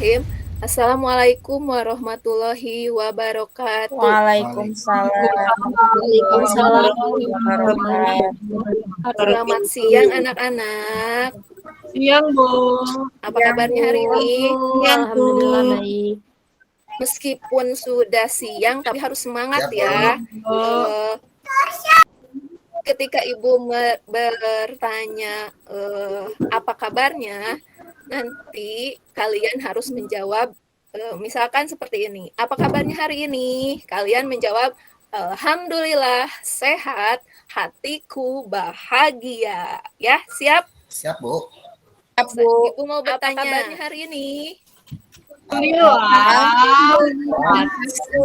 Bismillahirrahmanirrahim. Assalamualaikum warahmatullahi wabarakatuh. Waalaikumsalam. Waalaikumsalam. Selamat siang anak-anak. Siang, Bu. Apa kabarnya hari ini? Alhamdulillah baik. Meskipun sudah siang, tapi harus semangat ya. Ketika Ibu bertanya apa kabarnya, nanti kalian harus menjawab misalkan seperti ini. Apa kabarnya hari ini? Kalian menjawab, alhamdulillah sehat, hatiku bahagia. Ya, siap? Siap, Bu. Siap, Bu. Ibu mau bertanya. Apa kabarnya hari ini? Alhamdulillah.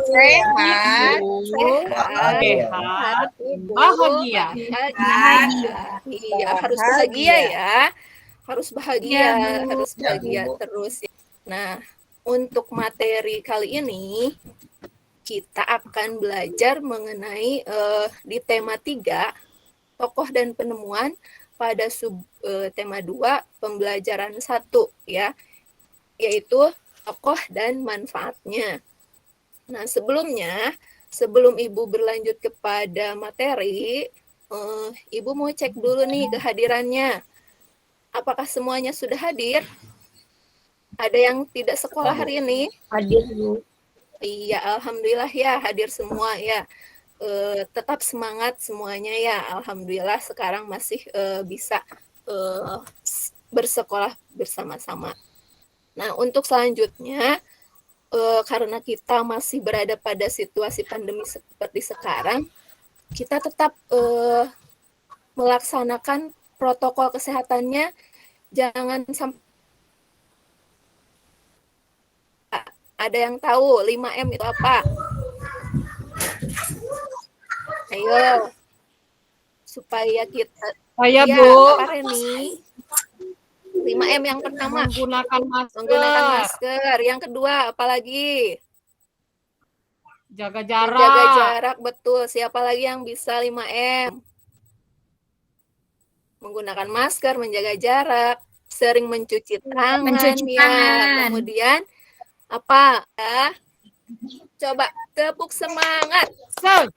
Sehat, bahagia. Iya, harus bahagia ya. Harus bahagia, harus bahagia terus. Nah, untuk materi kali ini kita akan belajar mengenai di tema 3 tokoh dan penemuan pada tema 2 pembelajaran 1 ya, yaitu tokoh dan manfaatnya. Nah, sebelum Ibu berlanjut kepada materi, Ibu mau cek dulu nih kehadirannya. Apakah semuanya sudah hadir? Ada yang tidak sekolah hari ini? Hadir, Bu. Iya, alhamdulillah ya, hadir semua ya. Tetap semangat semuanya ya. Alhamdulillah sekarang masih bisa bersekolah bersama-sama. Nah, untuk selanjutnya, karena kita masih berada pada situasi pandemi seperti sekarang, kita tetap melaksanakan protokol kesehatannya. Jangan sampai ada yang tahu 5M itu apa? Ayo, supaya kita Bu. apa Reni? 5M yang pertama Menggunakan masker. Yang kedua apalagi? Jaga jarak. Jaga jarak, betul. Siapa lagi yang bisa 5M? Menggunakan masker, menjaga jarak, sering mencuci tangan. Kemudian apa? Coba tepuk semangat. Semangat.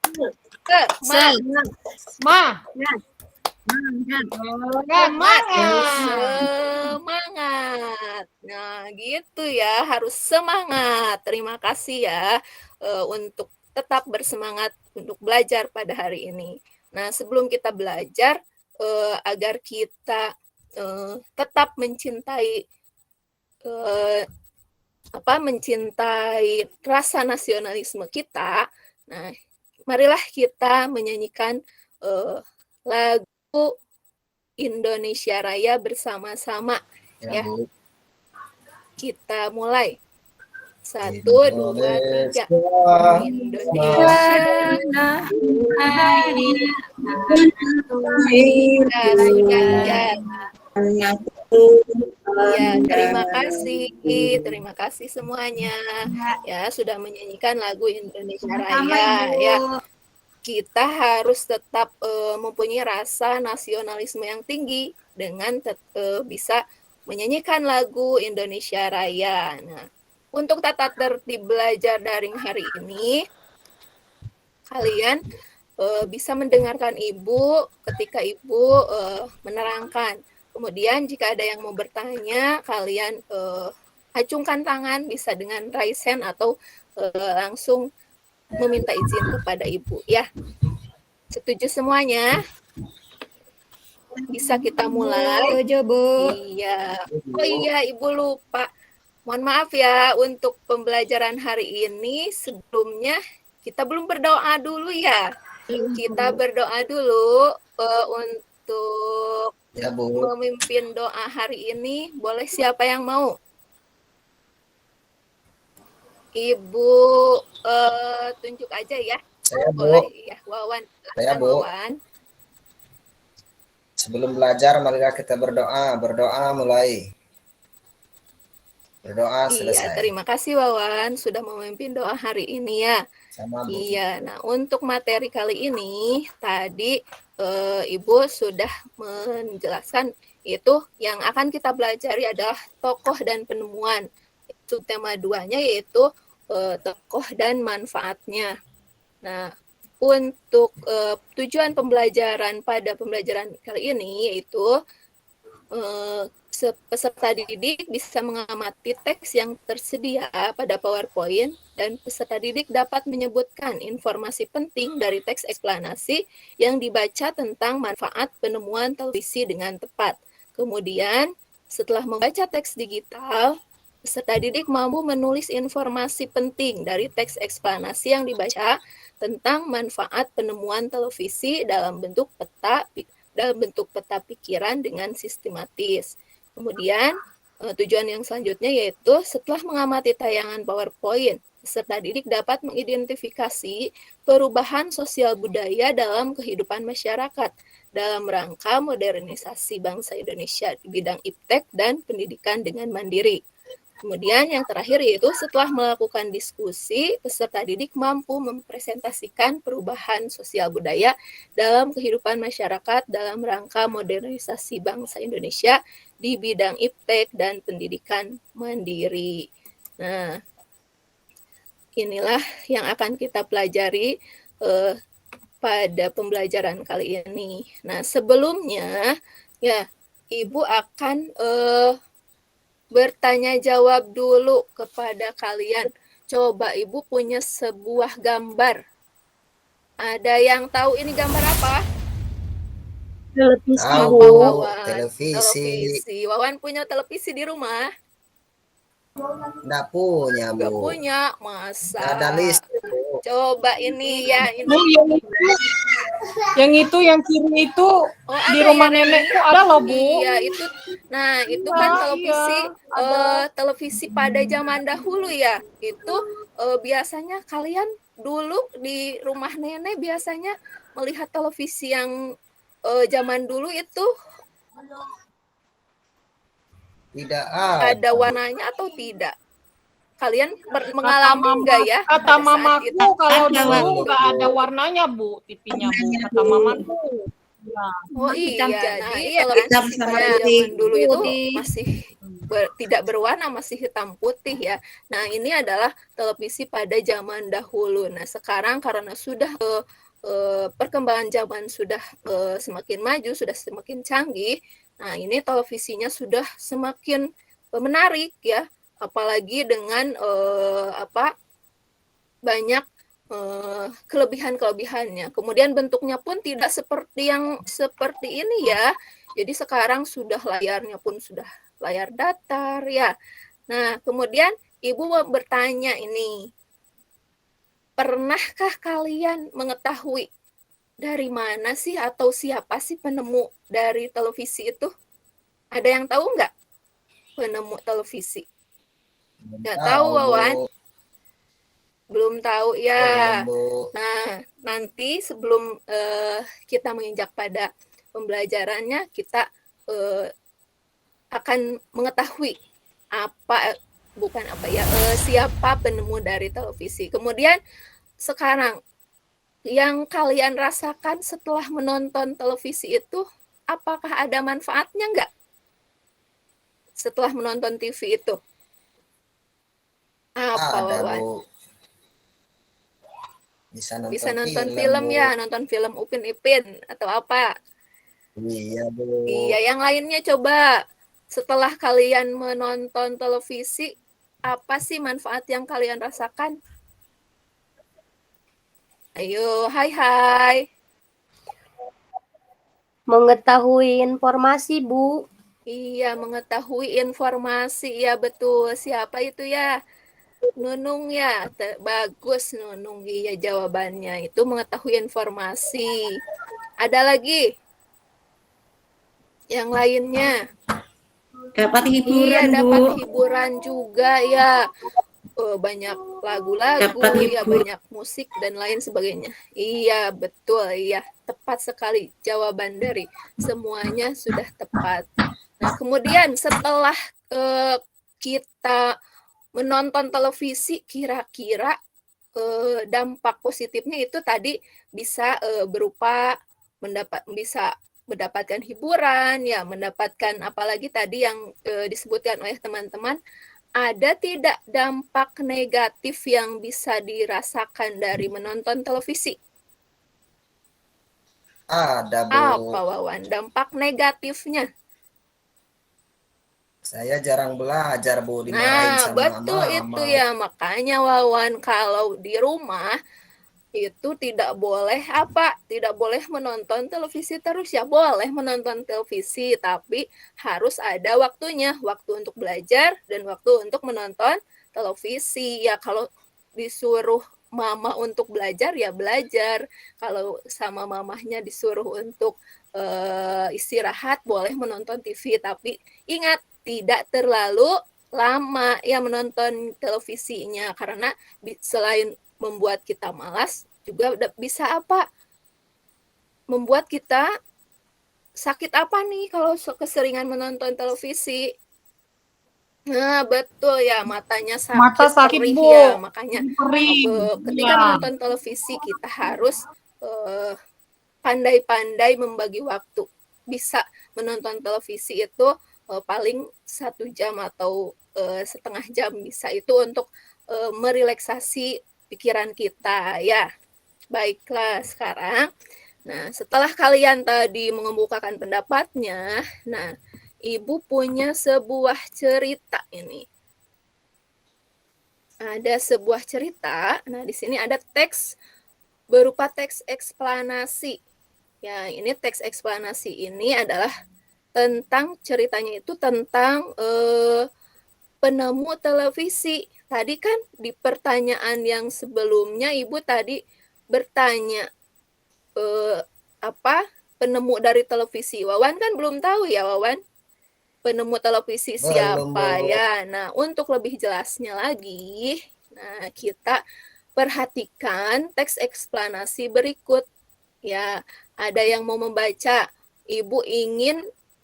Nah, gitu ya, harus semangat. Terima kasih ya untuk tetap bersemangat untuk belajar pada hari ini. Nah, sebelum kita belajar, agar kita tetap mencintai mencintai rasa nasionalisme kita. Nah, marilah kita menyanyikan lagu Indonesia Raya bersama-sama ya. Kita mulai. 1, 2, 3. Indonesia sudah ya. Ya, terima kasih semuanya ya sudah menyanyikan lagu Indonesia Raya ya. Kita harus tetap mempunyai rasa nasionalisme yang tinggi dengan bisa menyanyikan lagu Indonesia Raya. Nah, untuk tata tertib belajar daring hari ini, kalian bisa mendengarkan Ibu ketika Ibu menerangkan. Kemudian jika ada yang mau bertanya, kalian acungkan tangan, bisa dengan raise hand atau langsung meminta izin kepada Ibu ya. Setuju semuanya? Bisa kita mulai? Setuju, Bu. Iya. Oh iya, Ibu lupa. Mohon maaf ya, untuk pembelajaran hari ini sebelumnya kita belum berdoa dulu ya. Kita berdoa dulu untuk memimpin doa hari ini. Boleh siapa yang mau? Ibu tunjuk aja ya. Saya, Bu. Boleh ya, Wawan. Saya, Bu. Wawan. Sebelum belajar, marilah kita berdoa. Berdoa mulai. Berdoa selesai. Iya, terima kasih Wawan sudah memimpin doa hari ini ya. Sama, Bu. Iya, nah untuk materi kali ini tadi Ibu sudah menjelaskan itu yang akan kita pelajari adalah tokoh dan penemuan. subtema 2-nya yaitu tokoh dan manfaatnya. Nah, untuk tujuan pembelajaran pada pembelajaran kali ini yaitu peserta didik bisa mengamati teks yang tersedia pada PowerPoint dan peserta didik dapat menyebutkan informasi penting dari teks eksplanasi yang dibaca tentang manfaat penemuan televisi dengan tepat. Kemudian, setelah membaca teks digital, peserta didik mampu menulis informasi penting dari teks eksplanasi yang dibaca tentang manfaat penemuan televisi dalam bentuk peta pikiran dengan sistematis. Kemudian, tujuan yang selanjutnya yaitu setelah mengamati tayangan PowerPoint, peserta didik dapat mengidentifikasi perubahan sosial budaya dalam kehidupan masyarakat dalam rangka modernisasi bangsa Indonesia di bidang iptek dan pendidikan dengan mandiri. Kemudian yang terakhir yaitu setelah melakukan diskusi, peserta didik mampu mempresentasikan perubahan sosial budaya dalam kehidupan masyarakat dalam rangka modernisasi bangsa Indonesia di bidang iptek dan pendidikan mandiri. Nah, inilah yang akan kita pelajari pada pembelajaran kali ini. Nah, sebelumnya ya Ibu akan bertanya jawab dulu kepada kalian. Coba Ibu punya sebuah gambar. Ada yang tahu ini gambar apa? Televisi, Tahu, Bu. Wawan. televisi. Wawan punya televisi di rumah? Nggak punya, Nggak Bu. punya, masa? Nggak ada listrik, Bu. Coba ini ya. Ini. Bu, yang kiri itu di ada rumah ya, nenekku ada loh, Bu. Iya, itu. Nah, itu kan televisi televisi pada zaman dahulu ya. Itu biasanya kalian dulu di rumah nenek biasanya melihat televisi yang zaman dulu itu Tidak ada warnanya atau tidak? Kalian mengalami nggak ya? Kata pada saat mamaku itu? kalau Ada, dulu Bu. nggak ada warnanya, Bu, TV-nya, Bu. Kata mamaku. Ya. Oh iya, nah iya, kalau hitam televisi sama pada putih. zaman dulu itu Putih. masih tidak berwarna, masih hitam putih ya. Nah ini adalah televisi pada zaman dahulu. Nah sekarang karena sudah perkembangan zaman sudah semakin maju, sudah semakin canggih. Nah ini televisinya sudah semakin menarik ya, apalagi dengan banyak kelebihan-kelebihannya. Kemudian bentuknya pun tidak seperti yang seperti ini ya. Jadi sekarang sudah layarnya pun sudah layar datar ya. Nah, kemudian Ibu mau bertanya ini. Pernahkah kalian mengetahui dari mana sih atau siapa sih penemu dari televisi itu? Ada yang tahu nggak penemu televisi? Nggak tahu, Wawan? Belum tahu ya. Nah, nanti sebelum kita menginjak pada pembelajarannya, kita akan mengetahui siapa penemu dari televisi. Kemudian sekarang yang kalian rasakan setelah menonton televisi itu, apakah ada manfaatnya nggak? Setelah menonton TV itu? Apa, Wawan? Bu. Bisa nonton film ya, nonton film Upin Ipin atau apa? Iya, Bu. Iya, yang lainnya coba. Setelah kalian menonton televisi, apa sih manfaat yang kalian rasakan? Ayo, hai. Mengetahui informasi, Bu. Iya, mengetahui informasi. Ya, betul. Siapa itu ya? Nunung ya, bagus Nunung. Iya jawabannya itu mengetahui informasi. Ada lagi? Yang lainnya? Dapat hiburan, iya, Bu. dapat hiburan juga ya. Banyak lagu-lagu, ya banyak musik dan lain sebagainya. Iya, betul. Iya, tepat sekali jawaban dari semuanya sudah tepat. Nah, kemudian setelah kita menonton televisi, kira-kira dampak positifnya itu tadi bisa berupa bisa mendapatkan hiburan, ya mendapatkan apalagi tadi yang disebutkan oleh teman-teman ada tidak dampak negatif yang bisa dirasakan dari menonton televisi? Ada, Apa, Bu. Wawan, dampak negatifnya? Saya jarang belajar, Bu, dimarahin Nah, sama betul itu mama. ya. Makanya Wawan kalau di rumah itu tidak boleh apa? Tidak boleh menonton televisi terus ya. Boleh menonton televisi, tapi harus ada waktunya. Waktu untuk belajar dan waktu untuk menonton televisi. Ya kalau disuruh mama untuk belajar ya belajar. Kalau sama mamahnya disuruh untuk istirahat boleh menonton TV, tapi ingat tidak terlalu lama ya menonton televisinya karena selain membuat kita malas juga bisa apa? Membuat kita sakit apa nih kalau keseringan menonton televisi? Nah, betul ya, matanya Mata sakit, sakit, perih Bu. ya. Makanya Perih. ketika Iya. menonton televisi kita harus pandai-pandai membagi waktu. Bisa menonton televisi itu paling 1 jam atau setengah jam bisa itu untuk merelaksasi pikiran kita ya. Baiklah, sekarang nah setelah kalian tadi mengemukakan pendapatnya, nah Ibu punya sebuah cerita ini. Ada sebuah cerita, nah di sini ada teks berupa teks eksplanasi. Ya, ini teks eksplanasi ini adalah tentang ceritanya itu tentang penemu televisi. Tadi kan di pertanyaan yang sebelumnya Ibu tadi bertanya apa penemu dari televisi. Wawan kan belum tahu ya, Wawan, penemu televisi Belum, siapa Bu. ya. Nah, untuk lebih jelasnya lagi, nah kita perhatikan teks eksplanasi berikut. Ya, ada yang mau membaca. Ibu ingin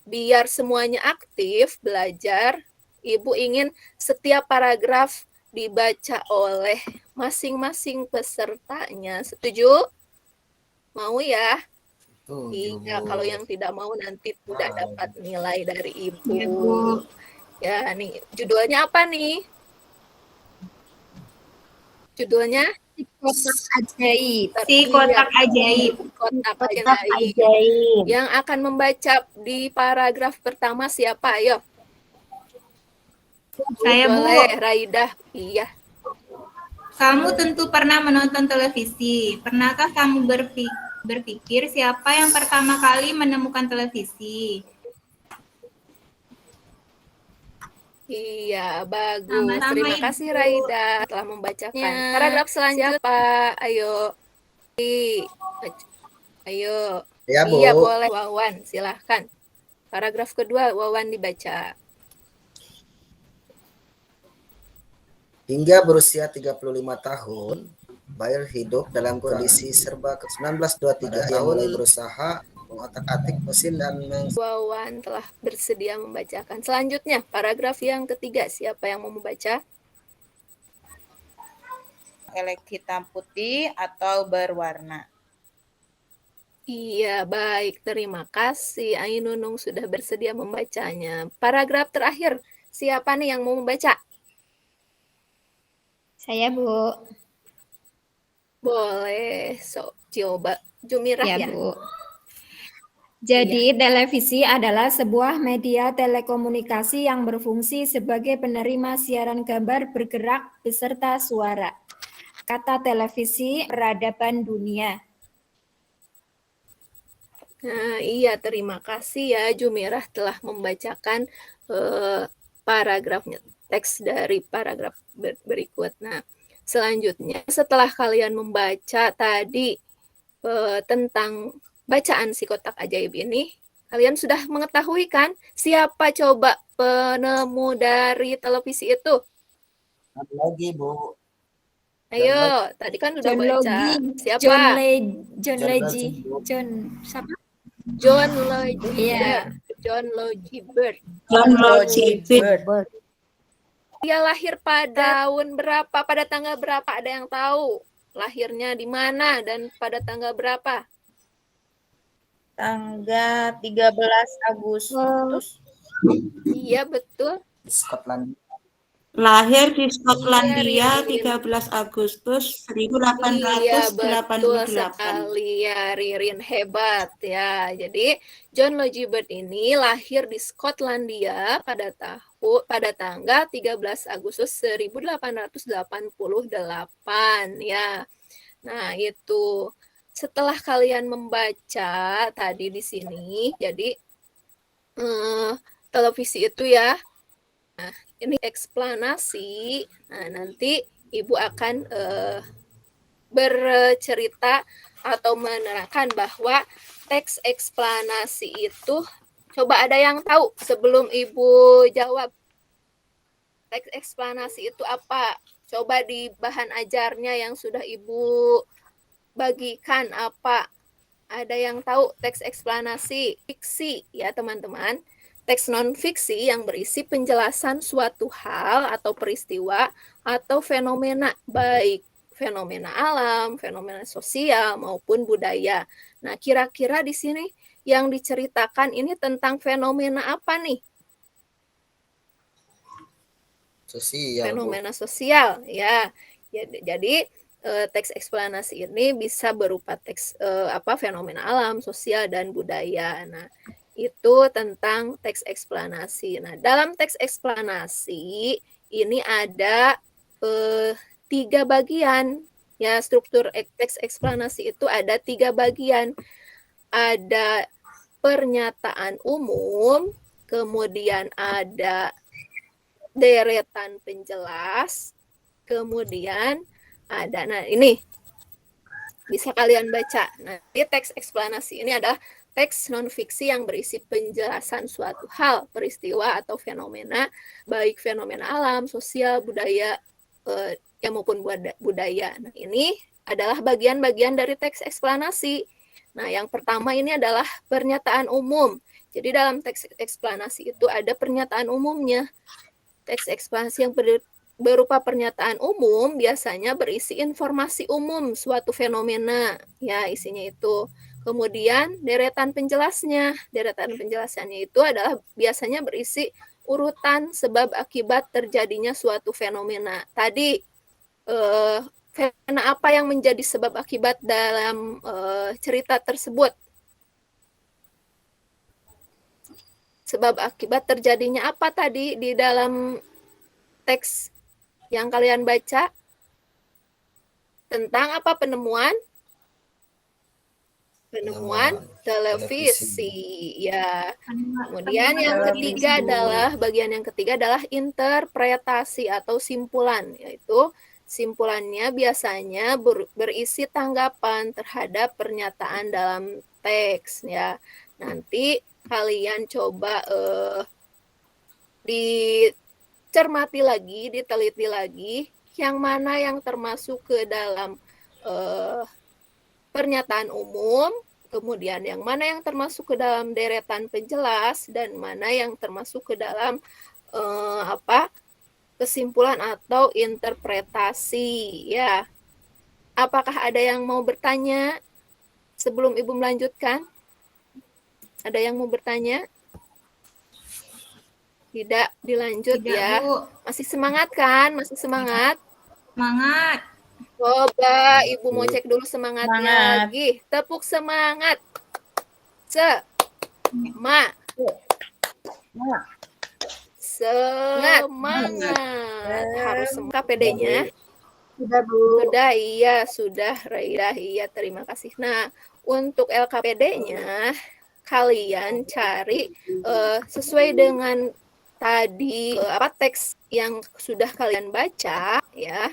biar semuanya aktif belajar. Ibu ingin setiap paragraf dibaca oleh masing-masing pesertanya. Setuju? Mau ya? Tujuh, Iya, Bu. kalau yang tidak mau nanti tidak Mau. dapat nilai dari Ibu. Iya, Bu. Ya, nih, judulnya apa nih? Judulnya Si kotak ajaib. Si kotak ajaib. Kotak Kotak Ajaib. ajaib. Yang akan membaca di paragraf pertama siapa? Ayo. Saya, Bu. Boleh, Raidah. Iya. Kamu tentu pernah menonton televisi. Pernahkah kamu berpikir siapa yang pertama kali menemukan televisi? Iya, bagus. Sama-sama, Terima Ibu. kasih Raida telah membacakan. Paragraf selanjutnya siapa? Ayo. Ayo. Ya, Bu. Iya, boleh. Wawan, silahkan. Paragraf kedua, Wawan dibaca. Hingga berusia 35 tahun, Bayer hidup dalam kondisi serba 1923. Ia mulai berusaha mengotak-atik mesin dan Wawan telah bersedia membacakan. Selanjutnya, paragraf yang ketiga. Siapa yang mau membaca? Hitam putih atau berwarna. Iya, baik. Terima kasih. Ainunung sudah bersedia membacanya. Paragraf terakhir. Siapa nih yang mau membaca? Saya, Bu. Boleh. So, coba. Jumirah ya? Bu. Jadi, televisi adalah sebuah media telekomunikasi yang berfungsi sebagai penerima siaran gambar bergerak beserta suara. Kata televisi, peradaban dunia. Nah, iya, terima kasih ya Jumirah telah membacakan paragrafnya, teks dari paragraf berikut. Nah, selanjutnya setelah kalian membaca tadi tentang bacaan si kotak ajaib ini, kalian sudah mengetahui kan siapa coba penemu dari televisi itu? lagi, Bu. Ayo, tadi kan udah John baca. Logie. Siapa? John Legend. John siapa? John Logie. Iya. John Logie Bird. John Logie Bird. Dia lahir pada tahun berapa? Pada tanggal berapa? Ada yang tahu? Lahirnya di mana dan pada tanggal berapa? Tanggal 13 Agustus. Iya, betul. Scotland. Lahir di Iya, Skotlandia Ririn. 13 Agustus Iya, betul 1888. sekali ya, Ririn. Hebat ya. Jadi, John Logie Bird ini lahir di Skotlandia pada tanggal 13 Agustus 1888 ya. Nah, itu. Setelah kalian membaca tadi di sini, jadi televisi itu ya. Nah, ini eksplanasi. Nah, nanti Ibu akan bercerita atau menerangkan bahwa teks eksplanasi itu, coba ada yang tahu sebelum Ibu jawab, teks eksplanasi itu apa? Coba di bahan ajarnya yang sudah Ibu bagikan apa? Ada yang tahu teks eksplanasi? Fiksi ya teman-teman. Teks non-fiksi yang berisi penjelasan suatu hal atau peristiwa atau fenomena, baik fenomena alam, fenomena sosial, maupun budaya. Nah, kira-kira di sini yang diceritakan ini tentang fenomena apa nih? Sosial, Bu. Fenomena sosial, ya. Jadi teks eksplanasi ini bisa berupa teks fenomena alam, sosial, dan budaya. Nah, itu tentang teks eksplanasi. Nah, dalam teks eksplanasi ini ada 3 bagian. Ya, struktur teks eksplanasi itu ada 3 bagian. Ada pernyataan umum, kemudian ada deretan penjelas, kemudian ada, nah ini bisa kalian baca. Nah, di teks eksplanasi ini adalah teks non-fiksi yang berisi penjelasan suatu hal, peristiwa, atau fenomena, baik fenomena alam, sosial, budaya, maupun budaya. Nah, ini adalah bagian-bagian dari teks eksplanasi. Nah, yang pertama ini adalah pernyataan umum. Jadi dalam teks eksplanasi itu ada pernyataan umumnya. Teks eksplanasi yang berupa pernyataan umum biasanya berisi informasi umum suatu fenomena, ya isinya itu. Kemudian deretan penjelasnya. Deretan penjelasannya itu adalah biasanya berisi urutan sebab akibat terjadinya suatu fenomena. Tadi fenomena apa yang menjadi sebab akibat dalam cerita tersebut? Sebab akibat terjadinya apa tadi di dalam teks yang kalian baca? Tentang apa penemuan? Penemuan televisi. Ya. Kemudian yang ketiga adalah, bagian yang ketiga adalah interpretasi atau simpulan, yaitu simpulannya biasanya berisi tanggapan terhadap pernyataan dalam teks ya. Nanti kalian coba dicermati lagi, diteliti lagi, yang mana yang termasuk ke dalam pernyataan umum, kemudian yang mana yang termasuk ke dalam deretan penjelas, dan mana yang termasuk ke dalam kesimpulan atau interpretasi ya. Apakah ada yang mau bertanya sebelum Ibu melanjutkan? Ada yang mau bertanya? Tidak, dilanjut. Tidak, ya. Bu. Masih semangat kan? Masih semangat? Semangat. Coba Ibu mau cek dulu semangatnya lagi. Tepuk semangat. Semangat. Harus semangat PD-nya. Sudah, Bu. Sudah, iya. Sudah, Raira. Iya, terima kasih. Nah, untuk LKPD-nya, kalian cari sesuai dengan tadi teks yang sudah kalian baca ya.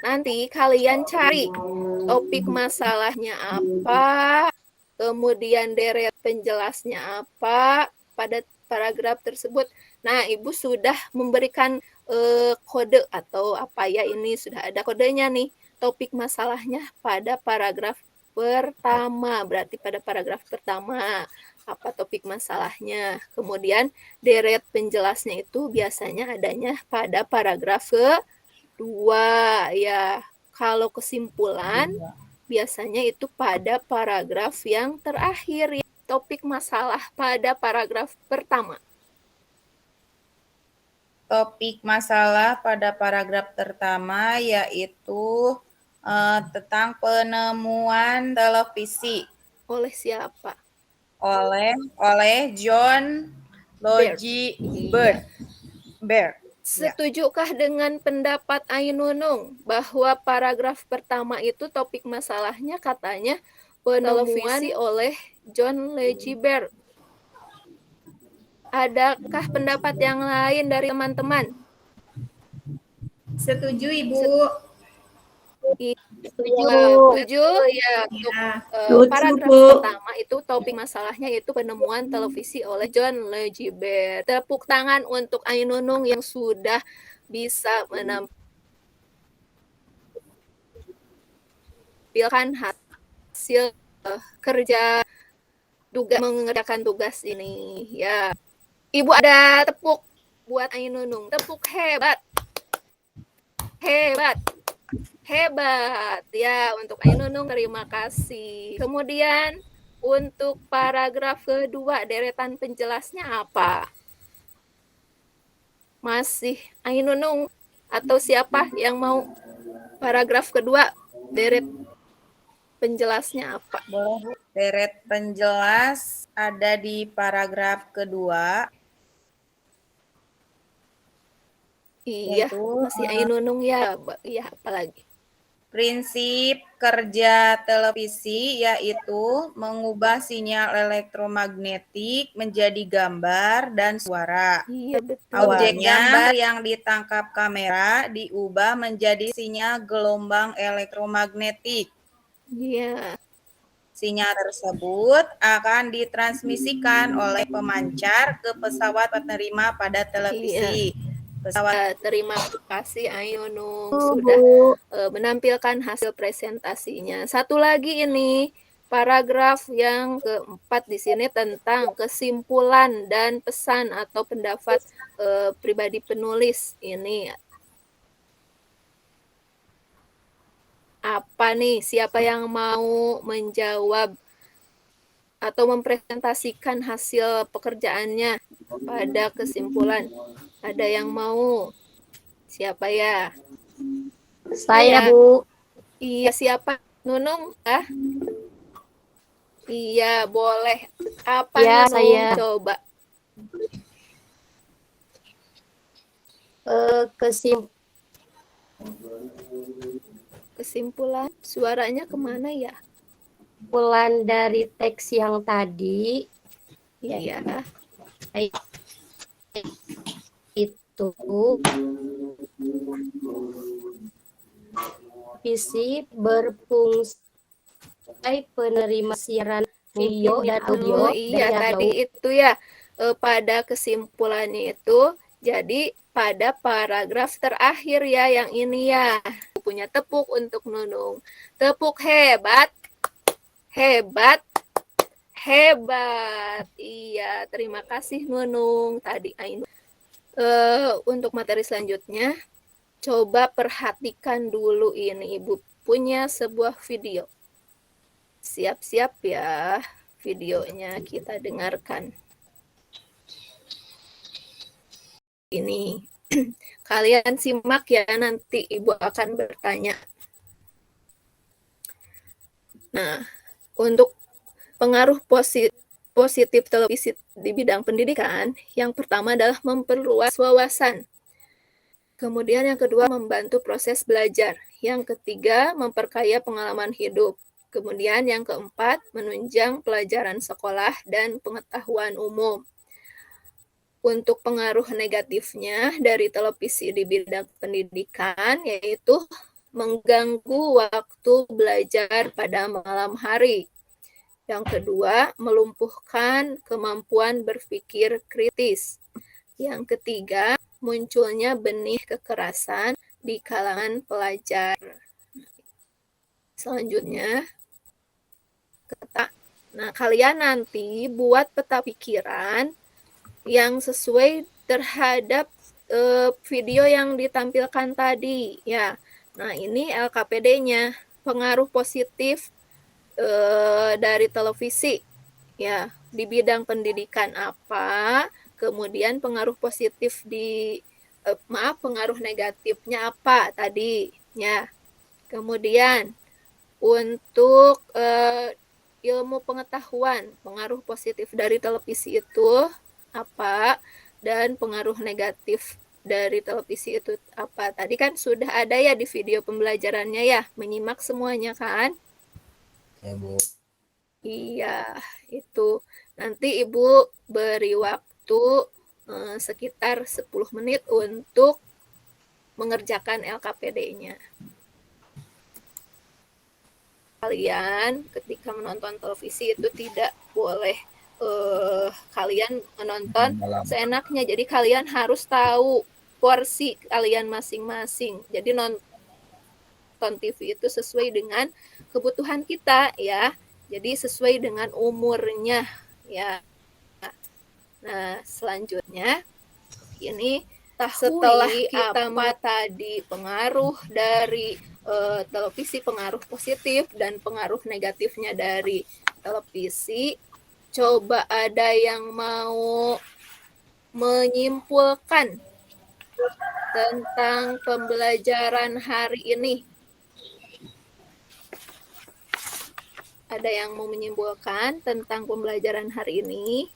Nanti kalian cari topik masalahnya apa, kemudian deret penjelasnya apa pada paragraf tersebut. Nah, Ibu sudah memberikan kode atau apa ya, ini sudah ada kodenya nih. Topik masalahnya pada paragraf pertama, berarti pada paragraf pertama apa topik masalahnya. Kemudian deret penjelasnya itu biasanya adanya pada paragraf kedua ya. Kalau kesimpulan biasanya itu pada paragraf yang terakhir ya. Topik masalah pada paragraf pertama. topik masalah pada paragraf pertama yaitu tentang penemuan televisi Oleh siapa? oleh John Logie Iya. Baird. Setujukah dengan pendapat Ainunung bahwa paragraf pertama itu topik masalahnya katanya penemuan oleh John Logie Baird? Adakah pendapat yang lain dari teman-teman? Setuju, Ibu. Setuju ya. Untuk paragraf pertama itu topik masalahnya itu penemuan televisi oleh John Logie Baird. Tepuk tangan untuk Ainunung yang sudah bisa menampilkan hasil kerja mengerjakan tugas ini ya. Ibu ada tepuk buat Ainunung. Tepuk hebat. Hebat ya untuk Ainunung, terima kasih. Kemudian untuk paragraf kedua deretan penjelasnya apa? Masih Ainunung atau siapa yang mau paragraf kedua deret penjelasnya apa? Boleh, deret penjelas ada di paragraf kedua. Iya, masih Ainunung ya. Iya, apalagi? Prinsip kerja televisi yaitu mengubah sinyal elektromagnetik menjadi gambar dan suara. Iya, betul. Objek gambar yang ditangkap kamera diubah menjadi sinyal gelombang elektromagnetik. Iya. Sinyal tersebut akan ditransmisikan oleh pemancar ke pesawat penerima pada televisi. Terima kasih Ainunung sudah menampilkan hasil presentasinya. Satu lagi ini paragraf yang keempat di sini tentang kesimpulan dan pesan atau pendapat pribadi penulis ini. Apa nih? Siapa yang mau menjawab atau mempresentasikan hasil pekerjaannya pada kesimpulan? Ada yang mau? Siapa ya? Saya, Bu. Iya, siapa? Nunung? Iya, boleh. Apa Ya, Nunung? saya. Coba. Kesimpulan. Suaranya kemana ya? Kesimpulan dari teks yang tadi. Iya. Itu visi berfungsi penerima siaran video dan audio. Iya, tadi itu ya pada kesimpulannya itu. Jadi pada paragraf terakhir ya yang ini ya. Punya tepuk untuk Nunung. Tepuk hebat. Iya, terima kasih Nunung. Tadi Ainun. Untuk materi selanjutnya, coba perhatikan dulu ini. Ibu punya sebuah video. Siap-siap ya videonya kita dengarkan. Ini kalian simak ya, nanti Ibu akan bertanya. Nah, untuk pengaruh positif televisi di bidang pendidikan, yang pertama adalah memperluas wawasan. Kemudian yang kedua membantu proses belajar. Yang ketiga memperkaya pengalaman hidup. Kemudian yang keempat menunjang pelajaran sekolah dan pengetahuan umum. Untuk pengaruh negatifnya dari televisi di bidang pendidikan yaitu mengganggu waktu belajar pada malam hari. Yang kedua, melumpuhkan kemampuan berpikir kritis. Yang ketiga, munculnya benih kekerasan di kalangan pelajar. Selanjutnya, kalian nanti buat peta pikiran yang sesuai terhadap video yang ditampilkan tadi ya. Nah, ini LKPD-nya, pengaruh positif dari televisi ya di bidang pendidikan apa, kemudian pengaruh positif di pengaruh negatifnya apa tadinya. Kemudian untuk ilmu pengetahuan, pengaruh positif dari televisi itu apa dan pengaruh negatif dari televisi itu apa. Tadi kan sudah ada ya di video pembelajarannya ya, menyimak semuanya kan? Ya, Bu. Iya, itu. Nanti Ibu beri waktu sekitar 10 menit untuk mengerjakan LKPD-nya. Kalian ketika menonton televisi itu tidak boleh kalian menonton seenaknya. Jadi kalian harus tahu porsi kalian masing-masing. Jadi nonton TV itu sesuai dengan kebutuhan kita ya. Jadi sesuai dengan umurnya ya. Nah, selanjutnya ini setelah kita tadi pengaruh dari televisi, pengaruh positif dan pengaruh negatifnya dari televisi, coba ada yang mau menyimpulkan tentang pembelajaran hari ini? Ada yang mau menyimpulkan tentang pembelajaran hari ini?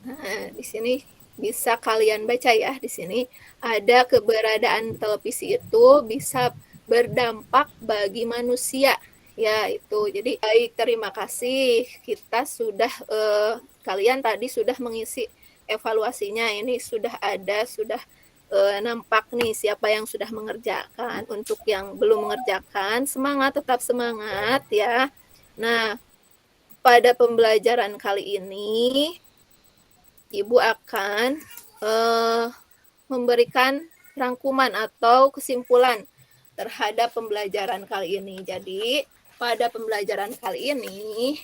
Nah, di sini bisa kalian baca ya, di sini ada keberadaan televisi itu bisa berdampak bagi manusia ya itu. Jadi baik, terima kasih. Kita sudah kalian tadi sudah mengisi evaluasinya. Ini sudah ada, sudah nampak nih siapa yang sudah mengerjakan. Untuk yang belum mengerjakan, semangat, tetap semangat ya. Nah, pada pembelajaran kali ini Ibu akan memberikan rangkuman atau kesimpulan terhadap pembelajaran kali ini. Jadi, pada pembelajaran kali ini,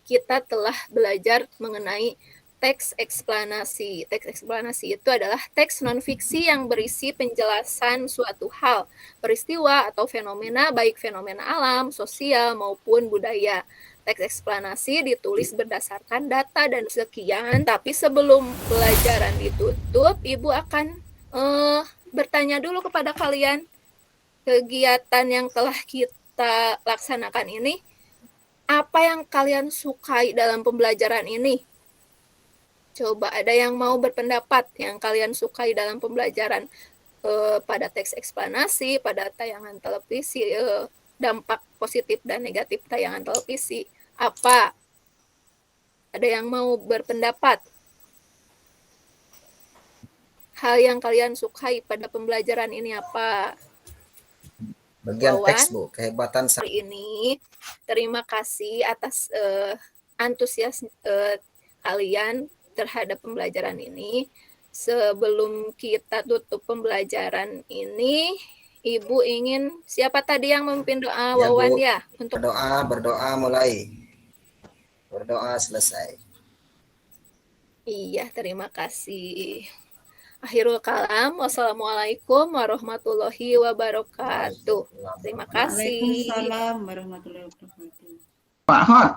kita telah belajar mengenai teks eksplanasi. Teks eksplanasi itu adalah teks non-fiksi yang berisi penjelasan suatu hal, peristiwa atau fenomena, baik fenomena alam, sosial, maupun budaya. Teks eksplanasi ditulis berdasarkan data dan sekian, tapi sebelum pelajaran ditutup, Ibu akan bertanya dulu kepada kalian, kegiatan yang telah kita laksanakan ini, apa yang kalian sukai dalam pembelajaran ini? Coba ada yang mau berpendapat yang kalian sukai dalam pembelajaran pada teks eksplanasi, pada tayangan televisi, dampak positif dan negatif tayangan televisi. Apa? Ada yang mau berpendapat? Hal yang kalian sukai pada pembelajaran ini apa? Bagian Wawan, teks, Bu, kehebatan hari ini. Terima kasih atas antusias kalian terhadap pembelajaran ini. Sebelum kita tutup pembelajaran ini, Ibu ingin, siapa tadi yang memimpin doa, Ya, Wawan Bu. ya? Untuk Berdoa mulai. Berdoa selesai. Iya, terima kasih. Akhirul kalam, wassalamualaikum warahmatullahi wabarakatuh. Terima kasih. Waalaikumsalam warahmatullahi wabarakatuh. Pak Hot.